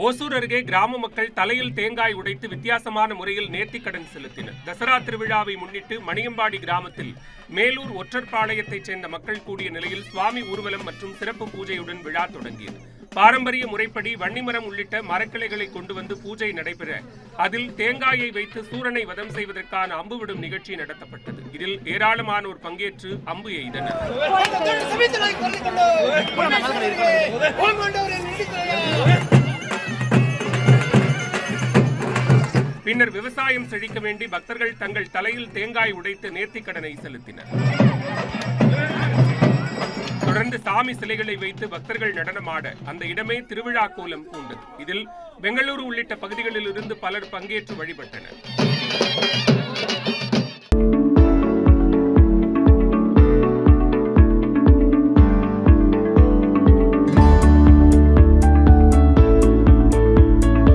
ஓசூர் அருகே கிராம மக்கள் தலையில் தேங்காய் உடைத்து வித்தியாசமான முறையில் நேர்த்திக்கடன் செலுத்தினர். தசரா திருவிழாவை முன்னிட்டு மணியம்பாடி கிராமத்தில் மேலூர் ஒற்றற்பாளையத்தைச் சேர்ந்த மக்கள் கூடிய நிலையில் சுவாமி ஊர்வலம் மற்றும் சிறப்பு பூஜையுடன் விழா தொடங்கியது. பாரம்பரிய முறைப்படி வன்னிமரம் உள்ளிட்ட மரக்கிளைகளை கொண்டு வந்து பூஜை நடைபெற அதில் தேங்காயை வைத்து சூரனை வதம் செய்வதற்கான அம்பு விடும் நிகழ்ச்சி நடத்தப்பட்டது. இதில் ஏராளமானோர் பங்கேற்று அம்பு எய்தனர். பின்னர் விவசாயம் செழிக்க வேண்டி பக்தர்கள் தங்கள் தலையில் தேங்காய் உடைத்து நேர்த்திக்கடனை செலுத்தினர். தொடர்ந்து சாமி சிலைகளை வைத்து பக்தர்கள் நடனமாட அந்த இடமே திருவிழா கோலம் பூண்டது. இதில் பெங்களூரு உள்ளிட்ட பகுதிகளில் இருந்து பலர் பங்கேற்று வழிபட்டனர்.